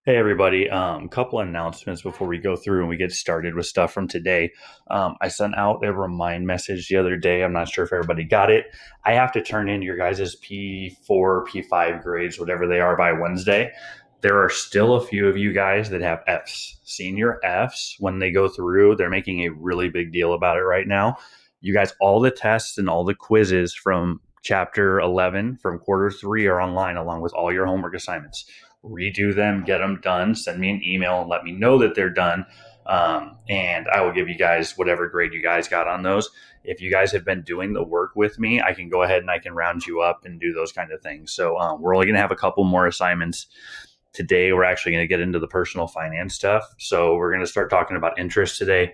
Hey everybody, couple announcements before we go through and we get started with stuff from today. I sent out a remind message the other day. I'm not sure if everybody got it. I have to turn in your guys' P4, P5 grades, whatever they are, by Wednesday. There are still a few of you guys that have Fs, senior Fs. When they go through, they're making a really big deal about it right now. You guys, all the tests and all the quizzes from chapter 11 from quarter three are online along with all your homework assignments. Redo them, get them done, send me an email and let me know that they're done. And I will give you guys whatever grade you guys got on those. If you guys have been doing the work with me, I can go ahead and I can round you up and do those kind of things. So we're only going to have a couple more assignments today. We're actually going to get into the personal finance stuff. So we're going to start talking about interest today.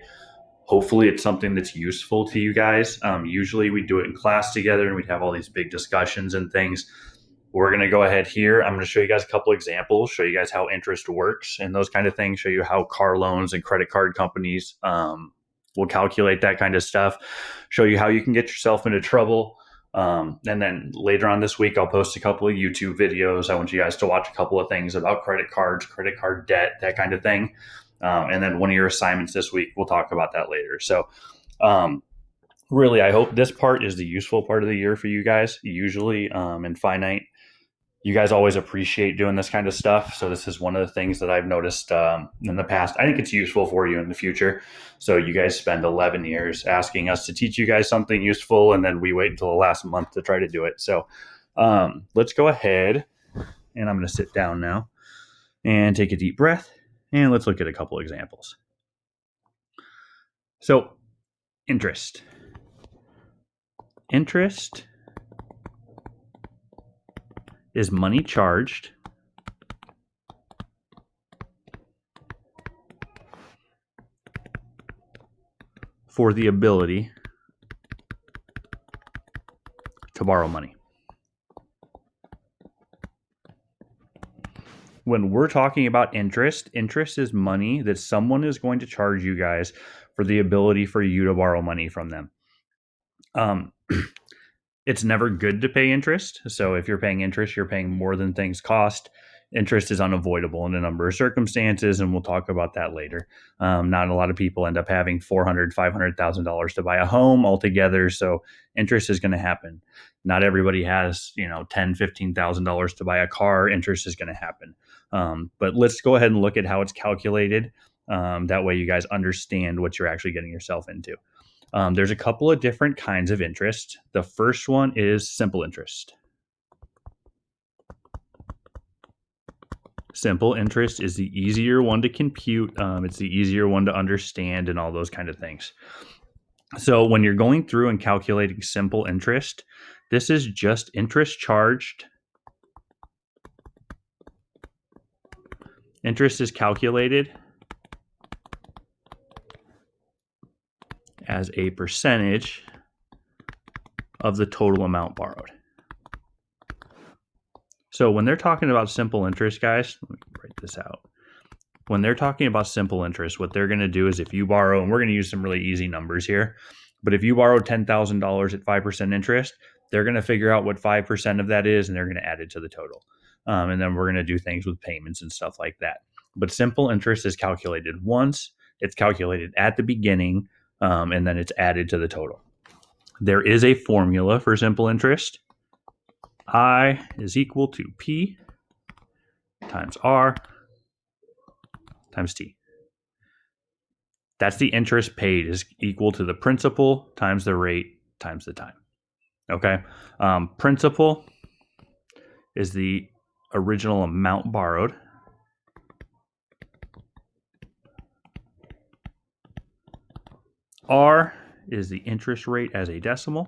Hopefully it's something that's useful to you guys. Usually we do it in class together and we'd have all these big discussions and things. We're going to go ahead here. I'm going to show you guys a couple examples, show you guys how interest works and those kind of things, show you how car loans and credit card companies will calculate that kind of stuff, show you how you can get yourself into trouble. And then later on this week, I'll post a couple of YouTube videos. I want you guys to watch a couple of things about credit cards, credit card debt, that kind of thing. And then one of your assignments this week, we'll talk about that later. So really, I hope this part is the useful part of the year for you guys. Usually in finite, you guys always appreciate doing this kind of stuff. So this is one of the things that I've noticed in the past. I think it's useful for you in the future. So you guys spend 11 years asking us to teach you guys something useful, and then we wait until the last month to try to do it. So let's go ahead, and I'm going to sit down now and take a deep breath, and let's look at a couple examples. So interest. Interest is money charged for the ability to borrow money. When we're talking about interest is money that someone is going to charge you guys for the ability for you to borrow money from them. It's never good to pay interest. So if you're paying interest, you're paying more than things cost. Interest is unavoidable in a number of circumstances, and we'll talk about that later. Not a lot of people end up having $400,000, $500,000 to buy a home altogether, so interest is going to happen. Not everybody has, $10,000, $15,000 to buy a car. Interest is going to happen. But let's go ahead and look at how it's calculated. That way, you guys understand what you're actually getting yourself into. There's a couple of different kinds of interest. The first one is simple interest. Simple interest is the easier one to compute. It's the easier one to understand and all those kind of things. So when you're going through and calculating simple interest, this is just interest charged. Interest is calculated as a percentage of the total amount borrowed. So when they're talking about simple interest, guys, let me write this out. When they're talking about simple interest, what they're going to do is if you borrow, and we're going to use some really easy numbers here, but if you borrow $10,000 at 5% interest, they're going to figure out what 5% of that is, and they're going to add it to the total. And then we're going to do things with payments and stuff like that. But simple interest is calculated once, it's calculated at the beginning, and then it's added to the total. There is a formula for simple interest. I is equal to P times R times T. That's the interest paid is equal to the principal times the rate times the time. Okay. Principal is the original amount borrowed. R is the interest rate as a decimal.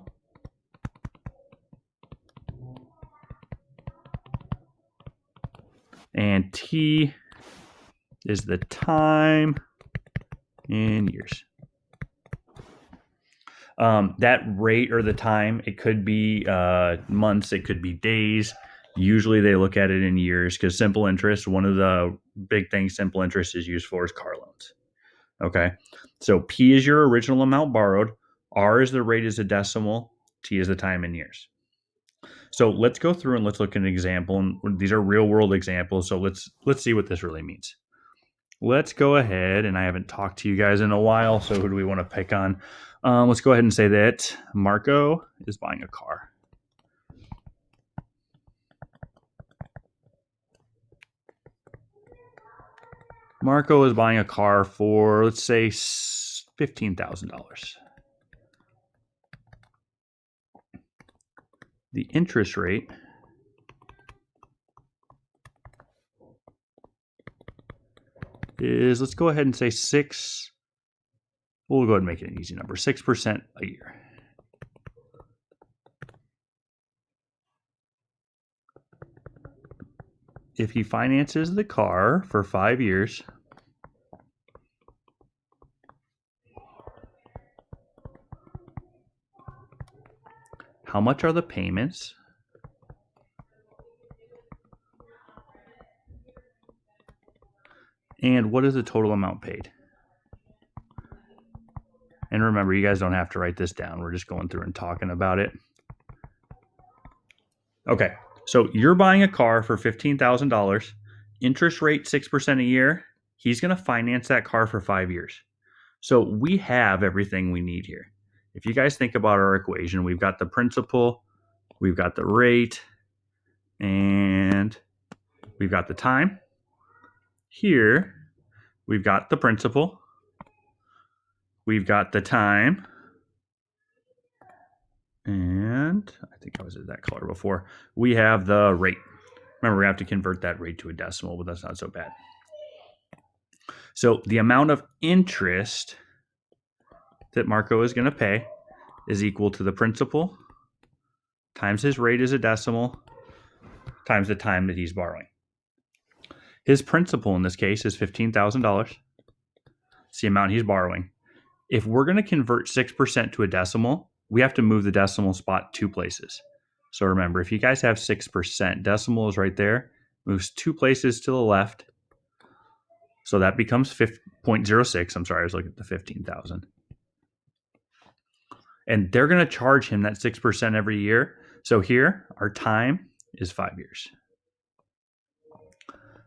And T is the time in years. That rate or the time, it could be months, it could be days. Usually they look at it in years because simple interest, one of the big things simple interest is used for is car loans. Okay, so P is your original amount borrowed, R is the rate as a decimal, T is the time in years. So let's go through and let's look at an example. And these are real world examples. So let's see what this really means. Let's go ahead, and I haven't talked to you guys in a while. So who do we want to pick on? Let's go ahead and say that Marco is buying a car. Marco is buying a car for, let's say, $15,000. The interest rate is, let's go ahead and say we'll go ahead and make it an easy number, 6% a year. If he finances the car for 5 years, how much are the payments? And what is the total amount paid? And remember, you guys don't have to write this down. We're just going through and talking about it. Okay, so you're buying a car for $15,000, interest rate 6% a year. He's going to finance that car for 5 years. So we have everything we need here. If you guys think about our equation, we've got the principal, we've got the rate, and we've got the time. Here, we've got the principal, we've got the time, and I think I was at that color before. We have the rate. Remember, we have to convert that rate to a decimal, but that's not so bad. So the amount of interest that Marco is going to pay is equal to the principal times his rate is a decimal times the time that he's borrowing. His principal in this case is $15,000. It's the amount he's borrowing. If we're going to convert 6% to a decimal, we have to move the decimal spot 2 places. So remember, if you guys have 6%, decimal is right there, moves 2 places to the left. So that becomes 0.06. I'm sorry, I was looking at the 15,000. And they're going to charge him that 6% every year. So here, our time is 5 years.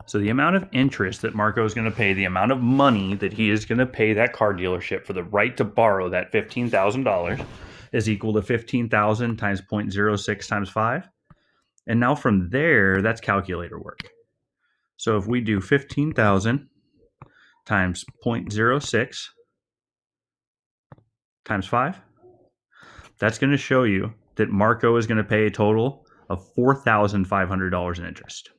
So the amount of interest that Marco is going to pay, the amount of money that he is going to pay that car dealership for the right to borrow that $15,000 is equal to 15,000 times 0.06 times 5. And now from there, that's calculator work. So if we do 15,000 times 0.06 times 5, that's going to show you that Marco is going to pay a total of $4,500 in interest.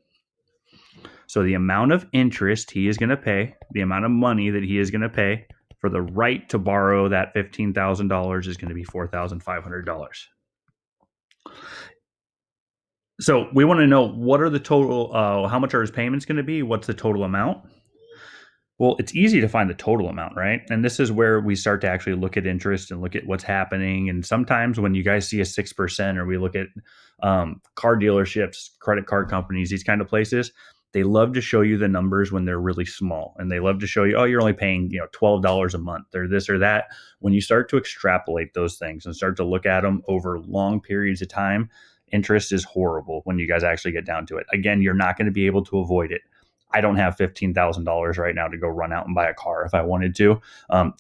So the amount of interest he is going to pay, the amount of money that he is going to pay for the right to borrow that $15,000 is going to be $4,500. So we want to know, what are the total, how much are his payments going to be? What's the total amount? Well, it's easy to find the total amount, right? And this is where we start to actually look at interest and look at what's happening. And sometimes when you guys see a 6%, or we look at car dealerships, credit card companies, these kind of places, they love to show you the numbers when they're really small. And they love to show you, oh, you're only paying, $12 a month or this or that. When you start to extrapolate those things and start to look at them over long periods of time, interest is horrible when you guys actually get down to it. Again, you're not going to be able to avoid it. I don't have $15,000 right now to go run out and buy a car if I wanted to.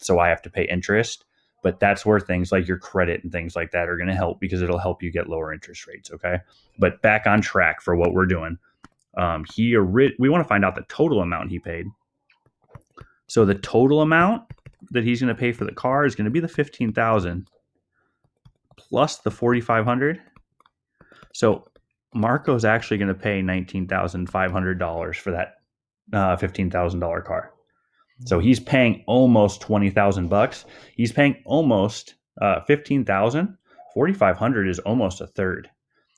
So I have to pay interest. But that's where things like your credit and things like that are going to help, because it'll help you get lower interest rates. Okay. But back on track for what we're doing. We want to find out the total amount he paid. So the total amount that he's going to pay for the car is going to be the $15,000 plus the $4,500. So Marco's actually going to pay $19,500 for that $15,000 car. So he's paying almost $20,000. He's paying almost $15,000. $4,500 is almost a third.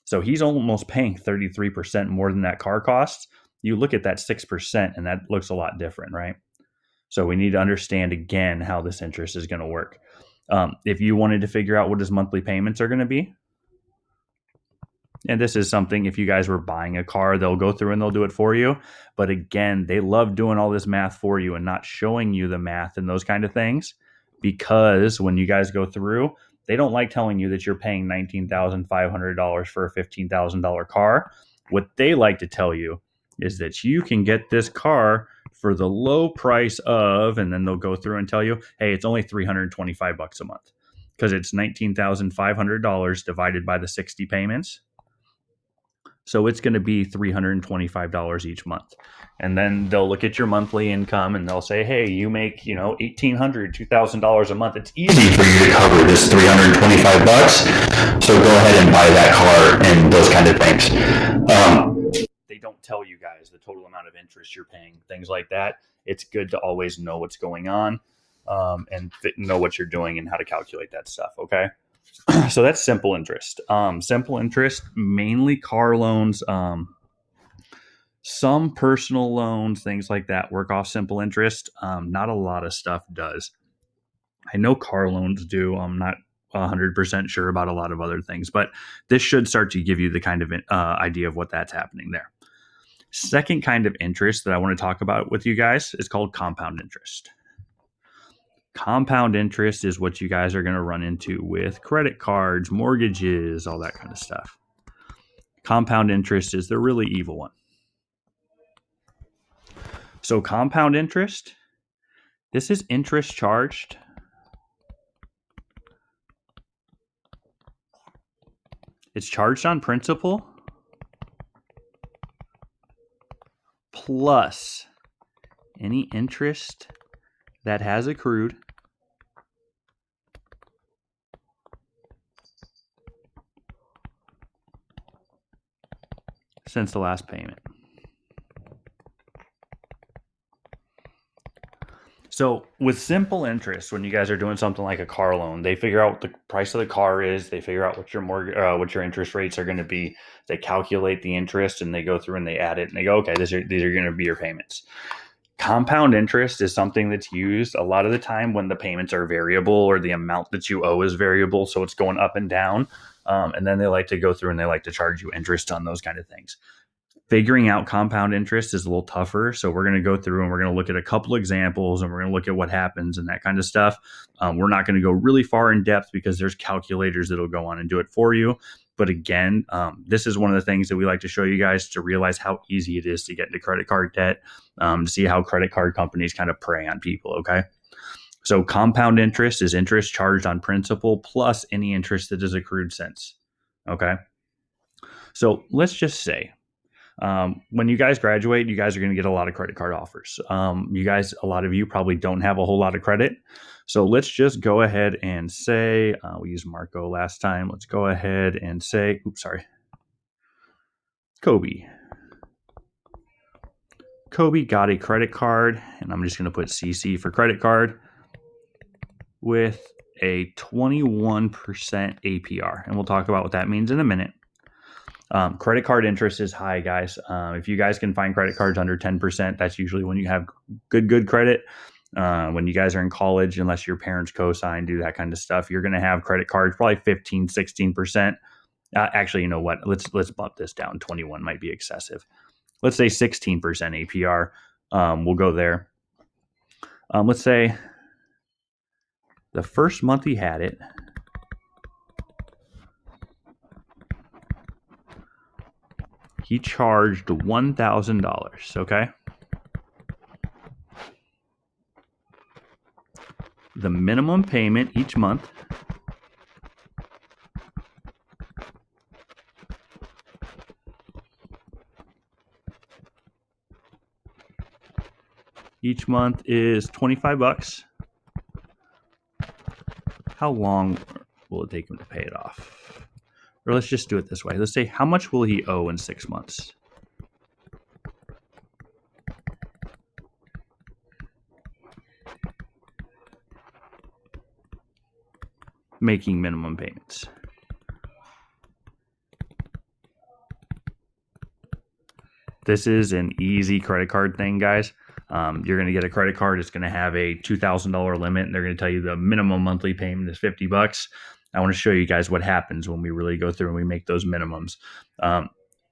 So he's almost paying 33% more than that car costs. You look at that 6%, and that looks a lot different, right? So we need to understand again how this interest is going to work. If you wanted to figure out what his monthly payments are going to be, and this is something, if you guys were buying a car, they'll go through and they'll do it for you. But again, they love doing all this math for you and not showing you the math and those kind of things, because when you guys go through, They don't like telling you that you're paying $19,500 for a $15,000 car. What they like to tell you is that you can get this car for the low price of, and then they'll go through and tell you, hey, it's only $325 a month, because it's $19,500 divided by the 60 payments. So it's going to be $325 each month. And then they'll look at your monthly income and they'll say, hey, you make, $1,800, $2,000 a month. It's easy for you to cover this $325. So go ahead and buy that car and those kind of things. They don't tell you guys the total amount of interest you're paying, things like that. It's good to always know what's going on and know what you're doing and how to calculate that stuff. Okay. So that's simple interest. Simple interest, mainly car loans, some personal loans, things like that work off simple interest. Not a lot of stuff does. I know car loans do. I'm not 100% sure about a lot of other things, but this should start to give you the kind of idea of what that's happening there. Second kind of interest that I want to talk about with you guys is called compound interest. Compound interest is what you guys are going to run into with credit cards, mortgages, all that kind of stuff. Compound interest is the really evil one. So compound interest, this is interest charged it's charged on principal plus any interest that has accrued since the last payment. So with simple interest, when you guys are doing something like a car loan, they figure out what the price of the car is. They figure out what your what your interest rates are going to be. They calculate the interest and they go through and they add it and they go, okay, these are going to be your payments. Compound interest is something that's used a lot of the time when the payments are variable or the amount that you owe is variable. So it's going up and down. And then they like to go through and they like to charge you interest on those kind of things. Figuring out compound interest is a little tougher. So we're going to go through and we're going to look at a couple examples and we're going to look at what happens and that kind of stuff. We're not going to go really far in depth because there's calculators that'll go on and do it for you. But again, this is one of the things that we like to show you guys to realize how easy it is to get into credit card debt, to see how credit card companies kind of prey on people, okay? So compound interest is interest charged on principal plus any interest that is accrued since, okay? So let's just say, when you guys graduate, you guys are going to get a lot of credit card offers. A lot of you probably don't have a whole lot of credit. So let's just go ahead and say, we used Marco last time. Let's go ahead and say, Kobe. Kobe got a credit card, and I'm just going to put CC for credit card with a 21% APR. And we'll talk about what that means in a minute. Credit card interest is high, guys. If you guys can find credit cards under 10%, that's usually when you have good credit. When you guys are in college, unless your parents co-sign, do that kind of stuff, you're going to have credit cards probably 15, 16%. Actually, you know what? Let's bump this down. 21 might be excessive. Let's say 16% APR. We'll go there. Let's say the first month he had it, he charged $1,000, okay? The minimum payment each month is $25. How long will it take him to pay it off? Or let's just do it this way. Let's say, how much will he owe in 6 months? Making minimum payments. This is an easy credit card thing, guys. You're going to get a credit card. It's going to have a $2,000 limit, and they're going to tell you the minimum monthly payment is $50. I want to show you guys what happens when we really go through and we make those minimums.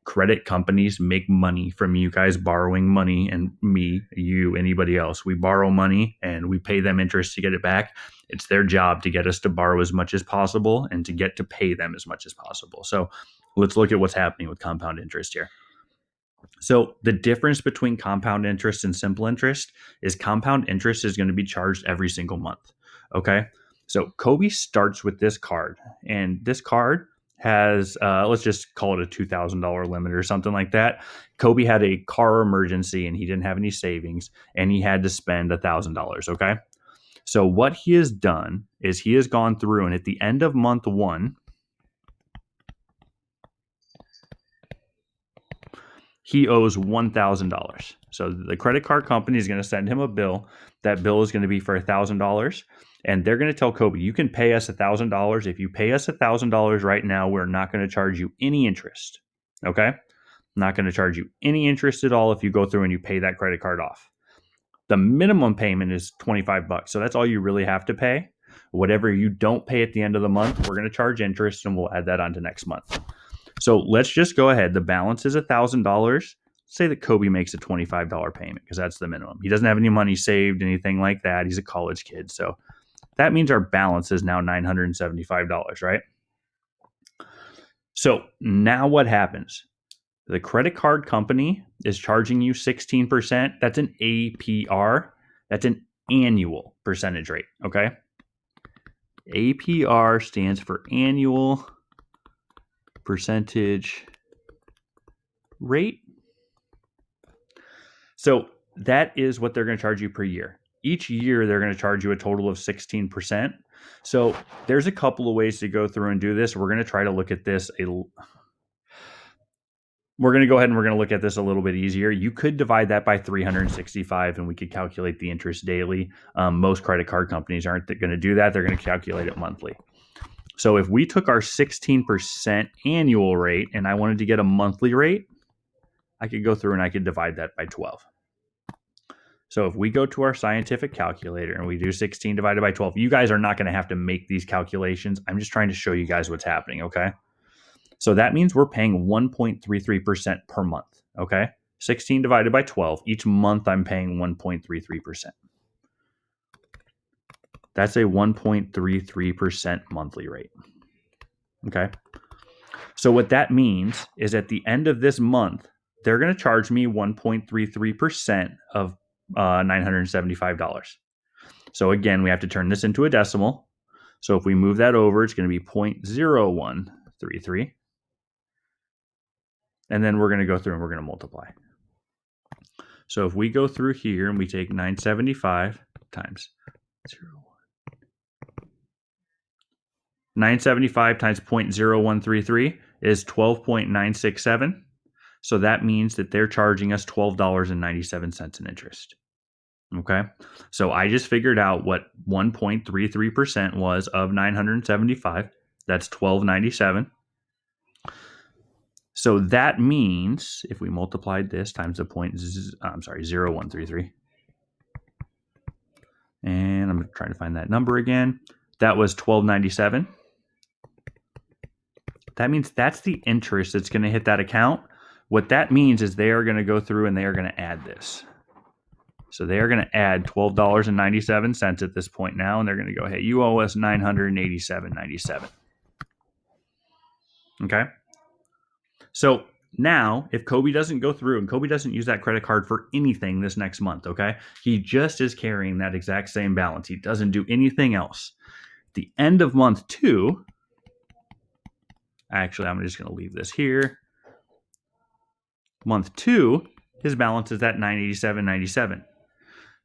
credit companies make money from you guys borrowing money, and me, you, anybody else. We borrow money and we pay them interest to get it back. It's their job to get us to borrow as much as possible and to get to pay them as much as possible. So let's look at what's happening with compound interest here. So the difference between compound interest and simple interest is compound interest is going to be charged every single month. Okay. So Kobe starts with this card, and this card has, let's just call it a $2,000 limit or something like that. Kobe had a car emergency and he didn't have any savings and he had to spend $1,000. Okay. So what he has done is he has gone through, and at the end of month one, he owes $1,000. So the credit card company is going to send him a bill. That bill is going to be for $1,000. And they're going to tell Kobe, you can pay us $1,000. If you pay us $1,000 right now, we're not going to charge you any interest. Okay? Not going to charge you any interest at all if you go through and you pay that credit card off. The minimum payment is $25. So that's all you really have to pay. Whatever you don't pay at the end of the month, we're going to charge interest, and we'll add that on to next month. So let's just go ahead. The balance is $1,000. Say that Kobe makes a $25 payment because that's the minimum. He doesn't have any money saved, anything like that. He's a college kid. So that means our balance is now $975, right? So now what happens? The credit card company is charging you 16%. That's an APR. That's an annual percentage rate, okay? APR stands for annual percentage rate. So that is what they're going to charge you per year. Each year, they're going to charge you a total of 16%. So there's a couple of ways to go through and do this. We're going to try to look at this. We're going to go ahead and we're going to look at this a little bit easier. You could divide that by 365 and we could calculate the interest daily. Most credit card companies aren't going to do that. They're going to calculate it monthly. So if we took our 16% annual rate and I wanted to get a monthly rate, I could go through and I could divide that by 12. So if we go to our scientific calculator and we do 16 divided by 12, you guys are not going to have to make these calculations. I'm just trying to show you guys what's happening, okay? So that means we're paying 1.33% per month, okay? 16 divided by 12. Each month I'm paying 1.33%. That's a 1.33% monthly rate, okay? So what that means is at the end of this month, they're going to charge me 1.33% of $975. So again, we have to turn this into a decimal. So if we move that over, it's going to be 0.0133. And then we're going to go through and we're going to multiply. So if we go through here and we take 975 times 975 times 0.0133 is 12.967. So that means that they're charging us $12.97 in interest. Okay. So I just figured out what 1.33% was of 975. That's $12.97. So that means if we multiplied this times the 0.0133, and I'm trying to find that number again, that was $12.97. That means that's the interest that's going to hit that account. What that means is they are going to go through and they are going to add this. So they are going to add $12.97 at this point now, and they're going to go, hey, you owe us $987.97. Okay? So now, if Kobe doesn't go through and Kobe doesn't use that credit card for anything this next month, okay, he just is carrying that exact same balance. He doesn't do anything else. At the end of month 2, actually, I'm just going to leave this here. Month 2, his balance is at $987.97.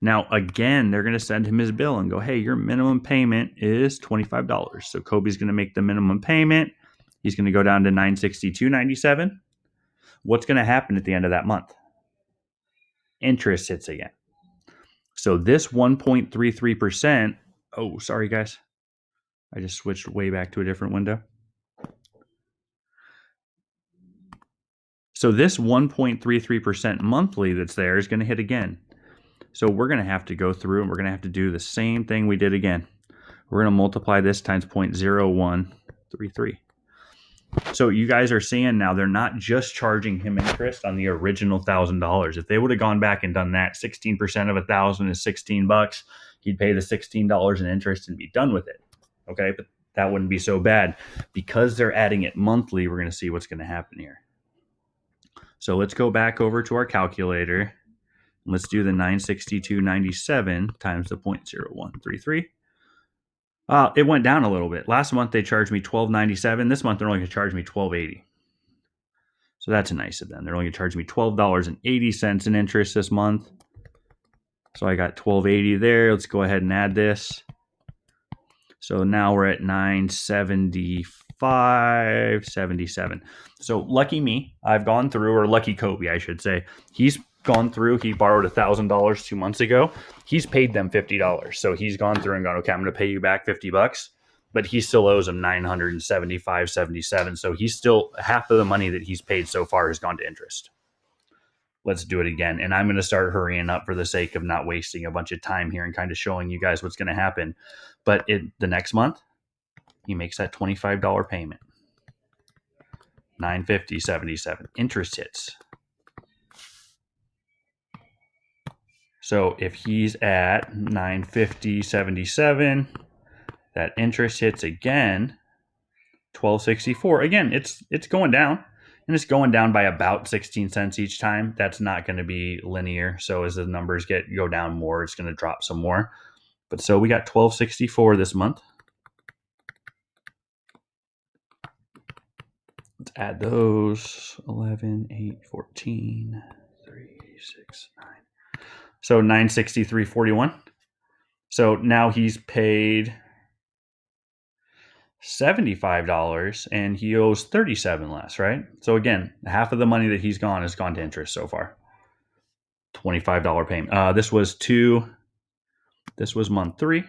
Now, again, they're going to send him his bill and go, hey, your minimum payment is $25. So Kobe's going to make the minimum payment. He's going to go down to $962.97. What's going to happen at the end of that month? Interest hits again. So this 1.33%, oh, sorry, guys. I just switched way back to a different window. So this 1.33% monthly that's there is going to hit again. So we're going to have to go through and we're going to have to do the same thing we did again. We're going to multiply this times 0.0133. So you guys are seeing now they're not just charging him interest on the original $1,000. If they would have gone back and done that, 16% of 1,000 is $16. He'd pay the $16 in interest and be done with it. Okay, but that wouldn't be so bad. Because they're adding it monthly, we're going to see what's going to happen here. So let's go back over to our calculator. Let's do the 962.97 times the 0.0133. It went down a little bit. Last month they charged me $12.97. This month they're only going to charge me $12.80. So that's nice of them. They're only going to charge me $12.80 in interest this month. So I got $12.80 there. Let's go ahead and add this. So now we're at $975.77. So lucky me, I've gone through, or lucky Kobe, I should say. He's gone through. He borrowed $1,000 2 months ago. He's paid them $50. So he's gone through and gone, okay, I'm going to pay you back $50. But he still owes them $975.77. So he's still, half of the money that he's paid so far has gone to interest. Let's do it again. And I'm going to start hurrying up for the sake of not wasting a bunch of time here and kind of showing you guys what's going to happen. But the next month, he makes that $25 payment. $950.77. Interest hits. So if he's at $950.77, that interest hits again, $12.64. Again, it's going down. And it's going down by about 16 cents each time. That's not going to be linear. So as the numbers go down more, it's going to drop some more. But so we got $12.64 this month. Let's add those. 11, 8, 14, 3, 6, 9. So $963.41. So now he's paid $75 and he owes $37 less, right? So again, half of the money that he's gone has gone to interest so far. $25 payment. This was month 3.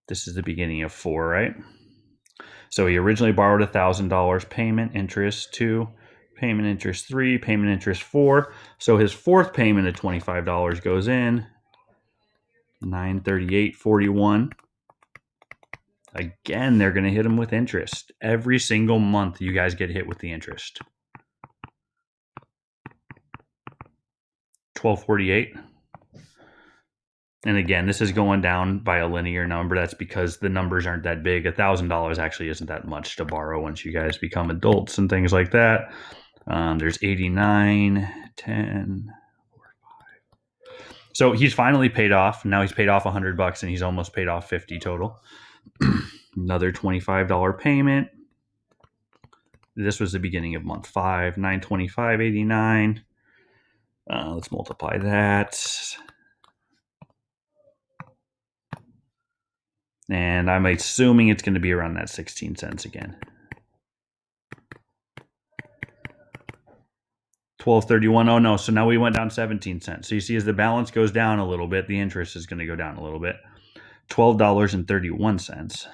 This is the beginning of 4, right? So he originally borrowed $1,000, payment interest 2, payment interest 3, payment interest 4. So his fourth payment of $25 goes in, $938.41. Again, they're going to hit him with interest. Every single month, you guys get hit with the interest. $12.48. And again, this is going down by a linear number. That's because the numbers aren't that big. $1,000 actually isn't that much to borrow once you guys become adults and things like that. There's 89, 10, 4, 5. So he's finally paid off. Now he's paid off $100 and he's almost paid off 50 total. Another $25 payment. This was the beginning of month 5, $925.89. Let's multiply that. And I'm assuming it's going to be around that 16 cents again. $12.31. Oh no, so now we went down 17 cents. So you see as the balance goes down a little bit, the interest is going to go down a little bit. $12.31.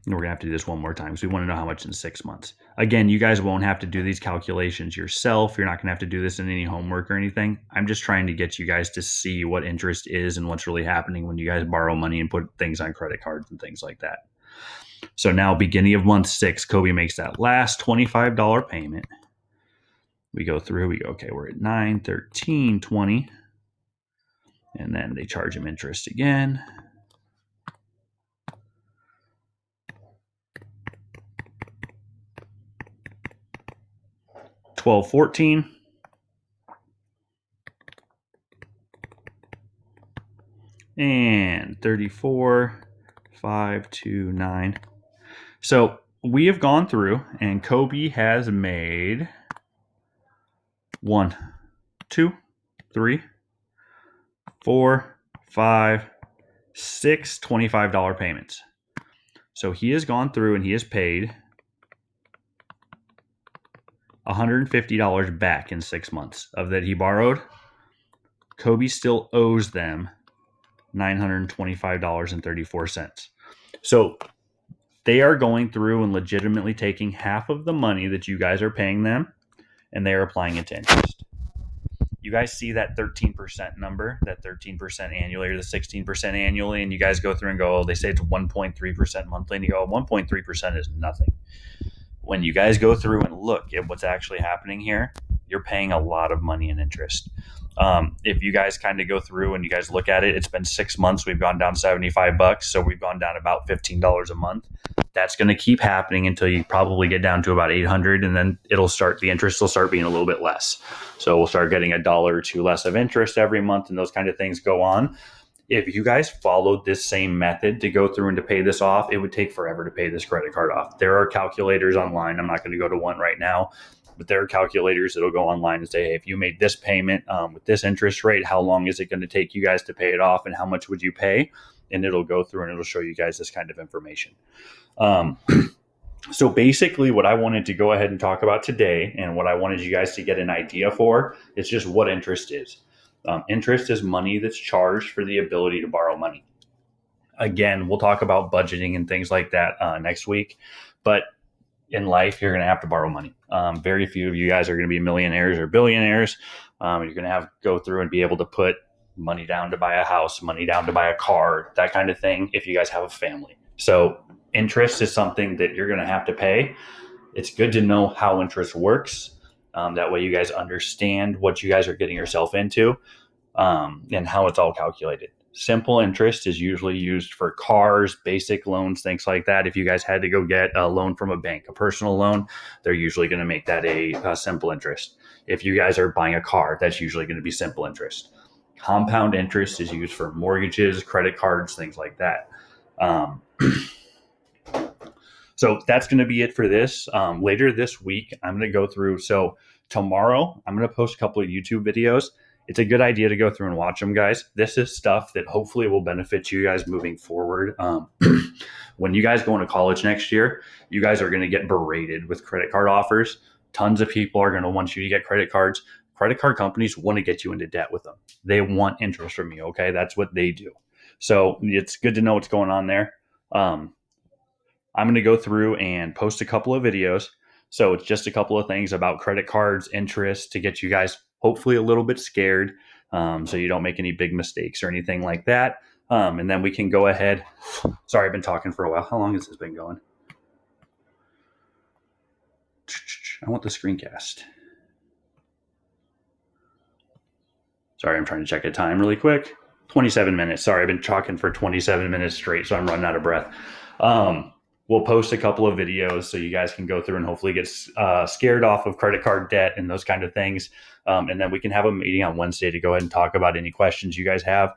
And we're going to have to do this one more time because we want to know how much in 6 months. Again, you guys won't have to do these calculations yourself. You're not going to have to do this in any homework or anything. I'm just trying to get you guys to see what interest is and what's really happening when you guys borrow money and put things on credit cards and things like that. So now beginning of month 6, Kobe makes that last $25 payment. We go through, we go, okay, we're at $913.20. And then they charge him interest again. $12.14. And $34.529. So we have gone through and Kobe has made 1, 2, 3, 4, 5, 6 $25 payments. So he has gone through and he has paid $150 back in 6 months of that he borrowed. Kobe still owes them $925.34. So they are going through and legitimately taking half of the money that you guys are paying them and they are applying it to interest. You guys see that 13% number, that 13% annually or the 16% annually, and you guys go through and go, oh, they say it's 1.3% monthly, and you go, 1.3% is nothing. When you guys go through and look at what's actually happening here, you're paying a lot of money in interest. If you guys kind of go through and you guys look at it, it's been 6 months. We've gone down $75, so we've gone down about $15 a month. That's going to keep happening until you probably get down to about 800, and then the interest will start being a little bit less. So we'll start getting $1 or $2 less of interest every month, and those kind of things go on. If you guys followed this same method to go through and to pay this off, it would take forever to pay this credit card off. There are calculators online. I'm not going to go to one right now, but there are calculators that'll go online and say, hey, if you made this payment with this interest rate, how long is it going to take you guys to pay it off, and how much would you pay? And it'll go through and it'll show you guys this kind of information. So basically what I wanted to go ahead and talk about today, and what I wanted you guys to get an idea for, is just what interest is. Interest is money that's charged for the ability to borrow money. Again, we'll talk about budgeting and things like that next week, but in life, you're going to have to borrow money. Very few of you guys are going to be millionaires or billionaires. You're going to have to go through and be able to put money down to buy a house, money down to buy a car, that kind of thing, if you guys have a family. So interest is something that you're going to have to pay. It's good to know how interest works. That way you guys understand what you guys are getting yourself into and how it's all calculated. Simple interest is usually used for cars, basic loans, things like that. If you guys had to go get a loan from a bank, a personal loan, they're usually going to make that a simple interest. If you guys are buying a car, that's usually going to be simple interest. Compound interest is used for mortgages, credit cards, things like that. So that's going to be it for this. Later this week, I'm going to go through. So tomorrow, I'm going to post a couple of YouTube videos. It's a good idea to go through and watch them, guys. This is stuff that hopefully will benefit you guys moving forward. When you guys go into college next year, you guys are going to get berated with credit card offers. Tons of people are going to want you to get credit cards. Credit card companies want to get you into debt with them. They want interest from you, okay? That's what they do. So it's good to know what's going on there. I'm going to go through and post a couple of videos. So it's just a couple of things about credit cards, interest, to get you guys hopefully a little bit scared, so you don't make any big mistakes or anything like that. And then we can go ahead. Sorry, I've been talking for a while. How long has this been going? I want the screencast. Sorry, I'm trying to check a time really quick. 27 minutes. Sorry, I've been talking for 27 minutes straight, so I'm running out of breath. We'll post a couple of videos so you guys can go through and hopefully get scared off of credit card debt and those kind of things. And then we can have a meeting on Wednesday to go ahead and talk about any questions you guys have.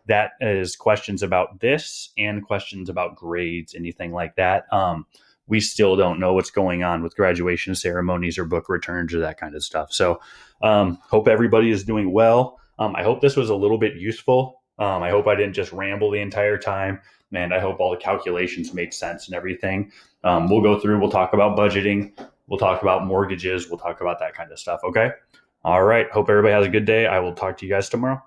That is questions about this and questions about grades, anything like that. We still don't know what's going on with graduation ceremonies or book returns or that kind of stuff. So hope everybody is doing well. I hope this was a little bit useful. I hope I didn't just ramble the entire time. And I hope all the calculations made sense and everything. We'll go through, we'll talk about budgeting, we'll talk about mortgages, we'll talk about that kind of stuff, okay? All right, hope everybody has a good day. I will talk to you guys tomorrow.